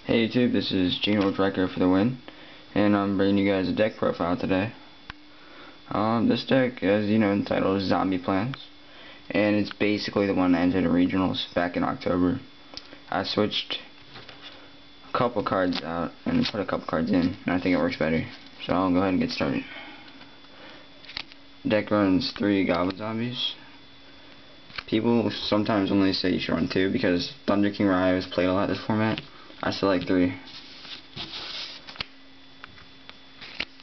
Hey YouTube, this is Gino Drecker for the win, and I'm bringing you guys a deck profile today. This deck, as you know, entitled is Zombie Plants, and it's basically the one that entered the regionals back in October. I switched a couple cards out and put a couple cards in, and I think it works better. So I'll go ahead and get started. Deck runs 3 Goblin Zombies. People sometimes only say you should run 2 because Thunder King Rye was played a lot this format. I still like 3.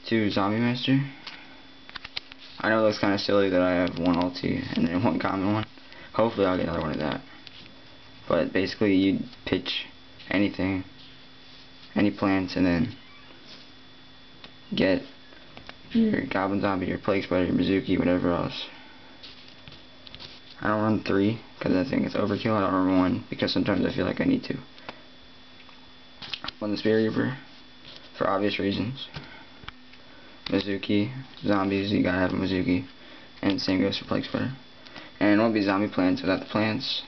2 Zombie Master. I know it looks kind of silly that I have 1 ulti and then 1 common one. Hopefully I'll get another one of that. But basically you pitch anything, any plants, and then get your Goblin Zombie, your Plague Spider, your Mizuki, whatever else. I don't run 3 because I think it's overkill. I don't run 1 because sometimes I feel like I need to. Run the Spirit Reaper for obvious reasons. Mizuki, zombies, you gotta have a Mizuki. And the same goes for Plague Spider. And it won't be zombie plants without the plants.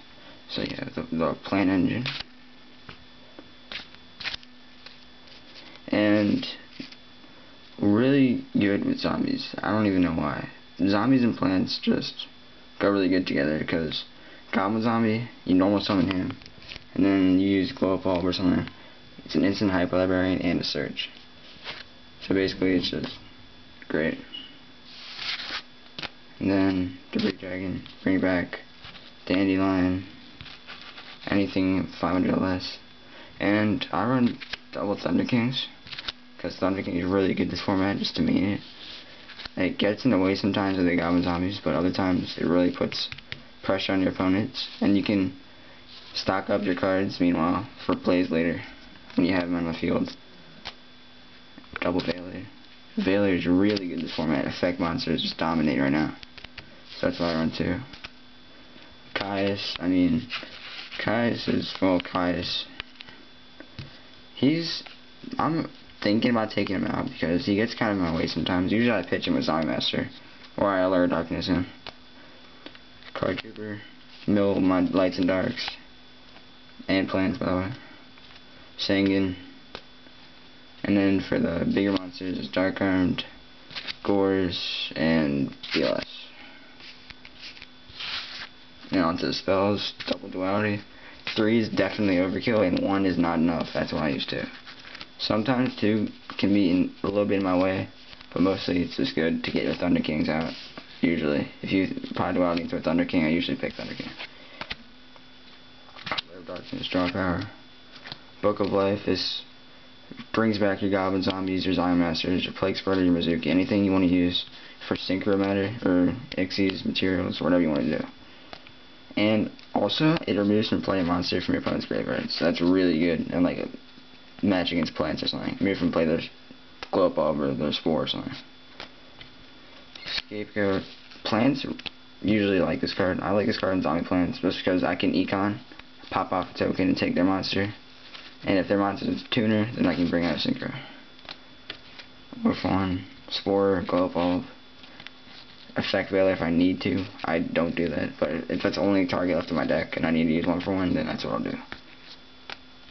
So you have the plant engine. And really good with zombies. I don't even know why. Zombies and plants just go really good together because Goblin Zombie, you normal summon him, and then you use Glow Up Bulb or something. It's an instant Hyper Librarian and a search. So basically it's just great. And then Debris Dragon, bring back Dandelion, anything 500 or less. And I run double Thunder Kings because Thunder King is really good this format, just to mean it. It gets in the way sometimes of the Goblin Zombies, but other times it really puts pressure on your opponents, and you can stock up your cards meanwhile for plays later when you have them on the field. Double Veiler. Veiler is really good this format. Effect monsters just dominate right now. So that's why I run 2. Caius, I'm thinking about taking him out because he gets kind of in my way sometimes. Usually I pitch him with Zombie Master, or I Allure Darkness him. Card Trooper, mill my Lights and Darks, and plants by the way. Sangan. And then for the bigger monsters, it's Dark Armed, Gores, and BLS. And onto the spells, Double Duality. 3 is definitely overkill, and 1 is not enough. That's why I use 2. Sometimes 2 can be a little bit in my way, but mostly it's just good to get your Thunder Kings out. Usually, if you apply Duality into a Thunder King, I usually pick Thunder King. Darkness, Draw Power. Book of Life. This brings back your Goblin Zombies, your Zombie Masters, your Plague Spider, your Mizuki, anything you want to use for Synchro Matter or Xyz materials, whatever you want to do. And also, it removes from play a monster from your opponent's graveyard, so that's really good. And like a match against plants or something. Maybe from play their Glow Up Bulb or their Spore or something. Scapegoat. Plants usually like this card. I like this card in Zombie Plants just because I can Econ, pop off a token, and take their monster. And if their monster is a tuner, then I can bring out a Synchro. Orphan, Spore, Glow Up Bulb. Effect Veiler if I need to. I don't do that, but if that's the only target left in my deck and I need to use 1 for 1, then that's what I'll do.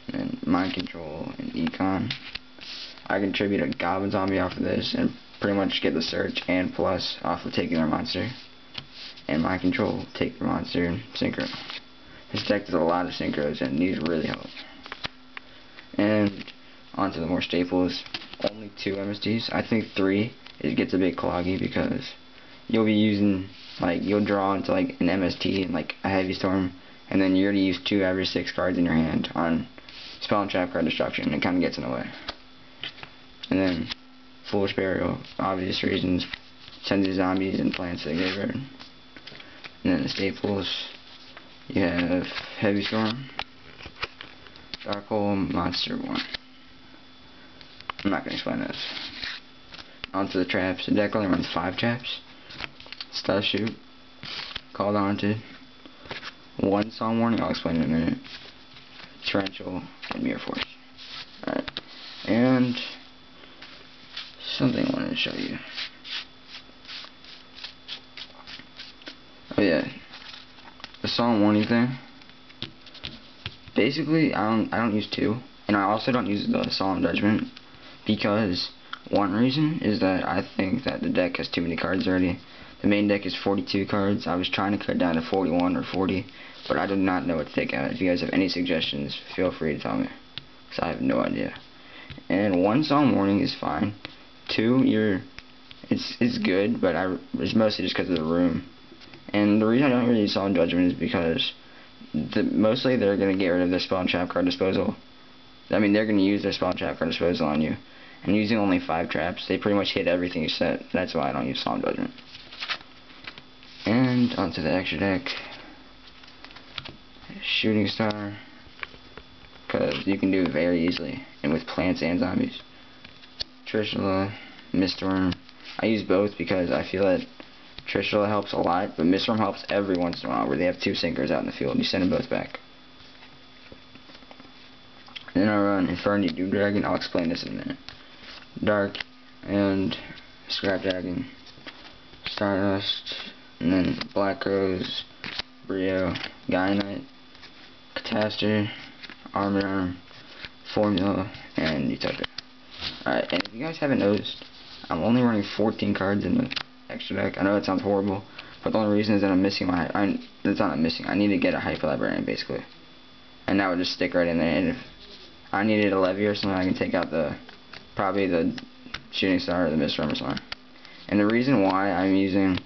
And Mind Control and Econ. I contribute a Goblin Zombie off of this and pretty much get the search and plus off of taking their monster. And Mind Control, take their monster and Synchro. This deck does a lot of Synchros and these really help. And onto the more staples. Only 2 MSTs. I think 3 it gets a bit cloggy because you'll be using, like, you'll draw into like an MST and like a Heavy Storm, and then you're going to use 2 average 6 cards in your hand on Spell and Trap card destruction. It kind of gets in the way. And then Foolish Burial, obvious reasons, sends the zombies and plants to the graveyard. And then the staples, you have Heavy Storm, Dark Hole, Monster 1. I'm not going to explain this. Onto the traps. The deck only runs 5 traps. Stealth Shoot, Called Haunted, 1 Song Warning, I'll explain in a minute, Torrential, and Mirror Force. Alright, and something I wanted to show you. Oh yeah, the Song Warning thing. Basically, I don't use 2. And I also don't use the Solemn Judgment because one reason is that I think that the deck has too many cards already. The main deck is 42 cards. I was trying to cut down to 41 or 40, but I do not know what to take out. If you guys have any suggestions, feel free to tell me, because I have no idea. And 1 Solemn Warning is fine. 2, it's good, but it's mostly just because of the room. And the reason I don't really use Solemn Judgment is because mostly they're going to get rid of their spell and trap card disposal. I mean, they're going to use their spell and trap card disposal on you. And using only 5 traps, they pretty much hit everything you set. That's why I don't use Solemn Judgment. And onto the extra deck. Shooting Star. Because you can do it very easily. And with plants and zombies. Trishula. Mistworm. I use both because I feel that Trishula helps a lot, but Mistworm helps every once in a while where they have 2 sinkers out in the field. You send them both back. Then I run Inferno Doom Dragon. I'll explain this in a minute. Dark and Scrap Dragon. Stardust. And then Black Rose, Brio, Gaia Knight, Catastor, Armor, Formula, and Utopia. Alright, and if you guys haven't noticed, I'm only running 14 cards in the extra deck. I know that sounds horrible, but the only reason is that I'm missing my... That's not I'm missing. I need to get a Hyper Librarian, basically. And that would just stick right in there. And if I needed a Levy or something, I can take out probably the Shooting Star or the Mistworm or something. And the reason why I'm using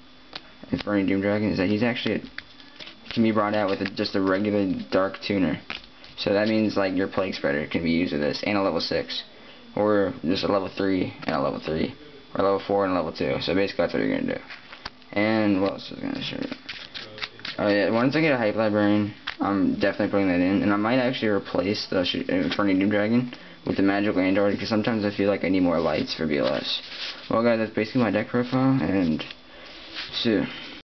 Inferno Doom Dragon is that he's actually can be brought out with just a regular Dark Tuner. So that means like your Plague Spreader can be used with this, and a level 6, or just a level 3 and a level 3, or level 4 and a level 2. So basically that's what you're gonna do. And what else was I gonna show you? Oh yeah, once I get a Hyper Librarian, I'm definitely putting that in, and I might actually replace the Inferno Doom Dragon with the Magical Android, because sometimes I feel like I need more lights for BLS. Well guys, that's basically my deck profile, and see you.